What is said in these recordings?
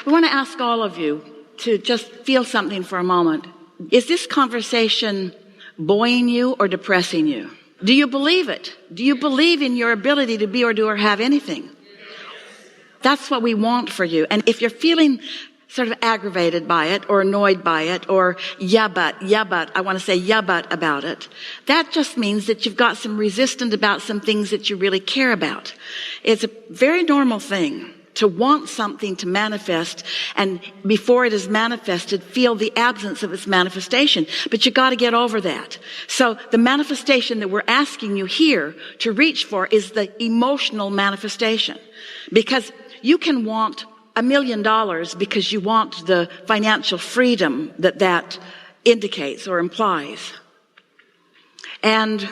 We want to ask all of you to just feel something for a moment. Is this conversation buoying you or depressing you? Do you believe it? Do you believe in your ability to be or do or have anything? That's what we want for you. And if you're feeling sort of aggravated by it or annoyed by it or yeah but, I want to say yeah but about it, that just means that you've got some resistance about some things that you really care about. It's a very normal thing to want something to manifest, and before it is manifested, feel the absence of its manifestation. But you got to get over that. So the manifestation that we're asking you here to reach for is the emotional manifestation. Because you can want $1 million because you want the financial freedom that indicates or implies. And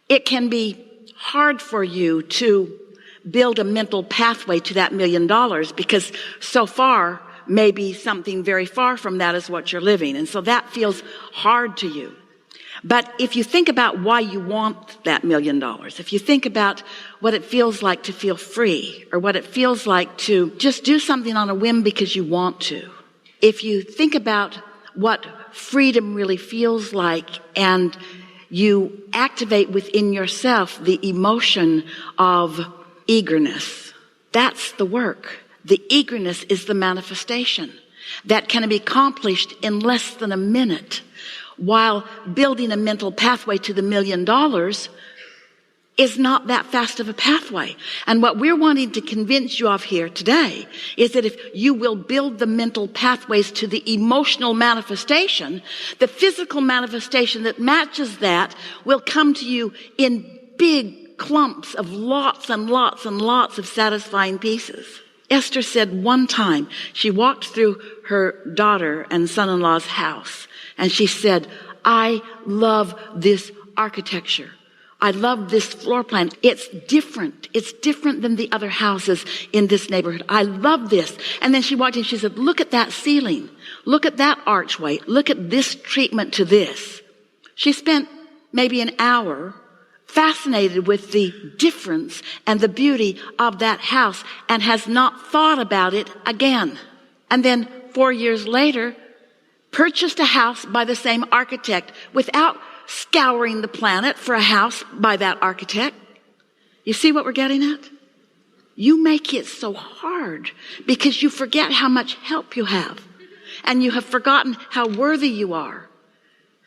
it can be hard for you to build a mental pathway to that $1 million because so far, maybe something very far from that is what you're living. And so that feels hard to you. But if you think about why you want that $1 million, if you think about what it feels like to feel free or what it feels like to just do something on a whim because you want to, if you think about what freedom really feels like and you activate within yourself the emotion of eagerness, that's the work. The eagerness is the manifestation that can be accomplished in less than a minute. While building a mental pathway to the $1 million is not that fast of a pathway. And what we're wanting to convince you of here today is that if you will build the mental pathways to the emotional manifestation, the physical manifestation that matches that will come to you in big clumps of lots and lots and lots of satisfying pieces. Esther said one time she walked through her daughter and son-in-law's house, and she said, I love this architecture. I love this floor plan. It's different. It's different than the other houses in this neighborhood. I love this. And then she walked in, she said, look at that ceiling. Look at that archway. Look at this treatment to this. She spent maybe an hour fascinated with the difference and the beauty of that house and has not thought about it again. And then 4 years later, purchased a house by the same architect without scouring the planet for a house by that architect. You see what we're getting at? You make it so hard because you forget how much help you have. And you have forgotten how worthy you are.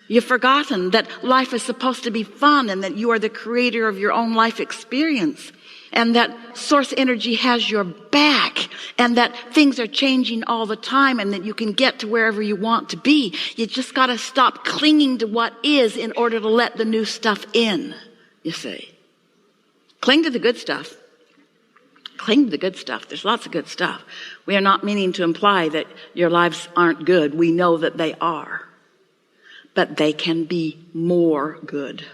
You've forgotten that life is supposed to be fun and that you are the creator of your own life experience. And that source energy has your back and that things are changing all the time and that you can get to wherever you want to be. You just got to stop clinging to what is in order to let the new stuff in, you see. Cling to the good stuff. Cling to the good stuff. There's lots of good stuff. We are not meaning to imply that your lives aren't good. We know that they are. But they can be more good.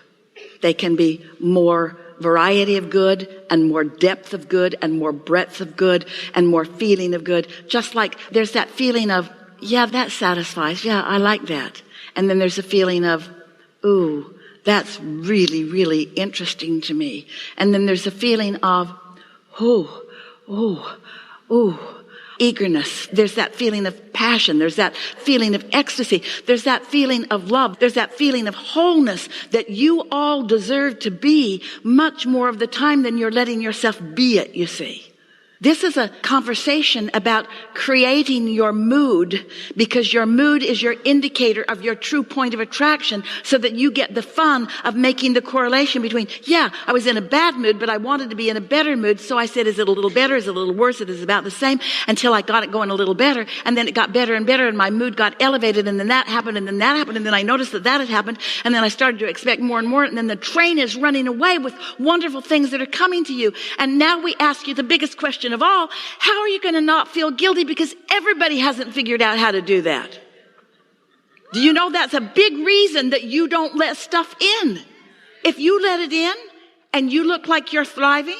They can be more variety of good and more depth of good and more breadth of good and more feeling of good. Just like there's that feeling of, yeah, that satisfies. Yeah, I like that. And then there's a feeling of, ooh, that's really, really interesting to me. And then there's a feeling of, eagerness. There's that feeling of passion. There's that feeling of ecstasy. There's that feeling of love. There's that feeling of wholeness that you all deserve to be much more of the time than you're letting yourself be it, you see. This is a conversation about creating your mood because your mood is your indicator of your true point of attraction so that you get the fun of making the correlation between, yeah, I was in a bad mood, but I wanted to be in a better mood. So I said, is it a little better? Is it a little worse? It is about the same until I got it going a little better. And then it got better and better and my mood got elevated and then that happened and then that happened. And then I noticed that had happened. And then I started to expect more and more. And then the train is running away with wonderful things that are coming to you. And now we ask you the biggest question of all, how are you going to not feel guilty? Because everybody hasn't figured out how to do that. Do you know that's a big reason that you don't let stuff in? If you let it in and you look like you're thriving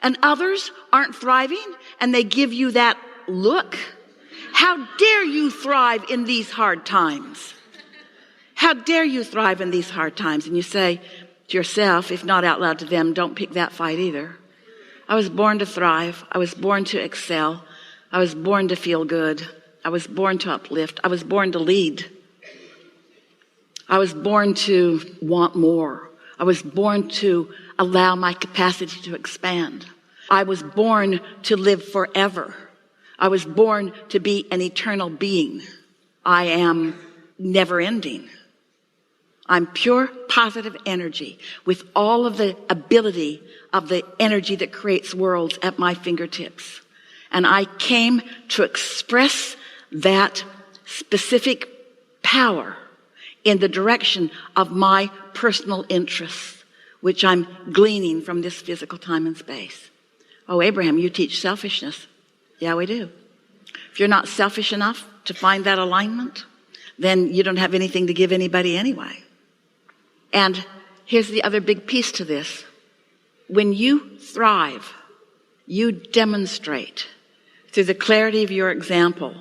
and others aren't thriving and they give you that look, how dare you thrive in these hard times? How dare you thrive in these hard times? And you say to yourself, if not out loud to them, don't pick that fight either. I was born to thrive. I was born to excel. I was born to feel good. I was born to uplift. I was born to lead. I was born to want more. I was born to allow my capacity to expand. I was born to live forever. I was born to be an eternal being. I am never ending. I'm pure positive energy with all of the ability of the energy that creates worlds at my fingertips. And I came to express that specific power in the direction of my personal interests, which I'm gleaning from this physical time and space. Oh, Abraham, you teach selfishness. Yeah, we do. If you're not selfish enough to find that alignment, then you don't have anything to give anybody anyway. And here's the other big piece to this. When you thrive, you demonstrate through the clarity of your example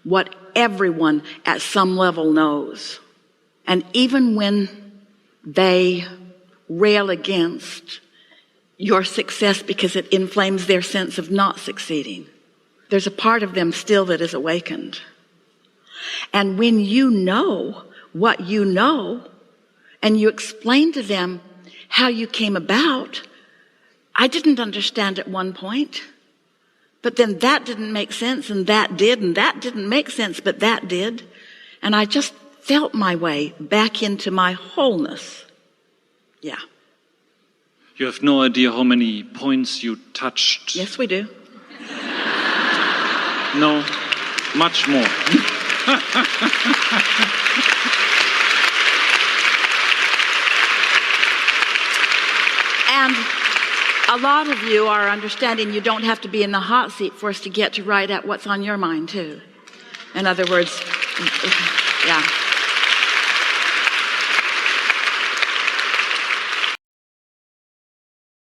what everyone at some level knows. And even when they rail against your success because it inflames their sense of not succeeding, there's a part of them still that is awakened. And when you know what you know, and you explain to them how you came about, I didn't understand at one point, but then that didn't make sense, and that didn't make sense, but that did. And I just felt my way back into my wholeness. Yeah. You have no idea how many points you touched. Yes, we do. No, much more. And a lot of you are understanding you don't have to be in the hot seat for us to get to right at what's on your mind too. In other words, yeah.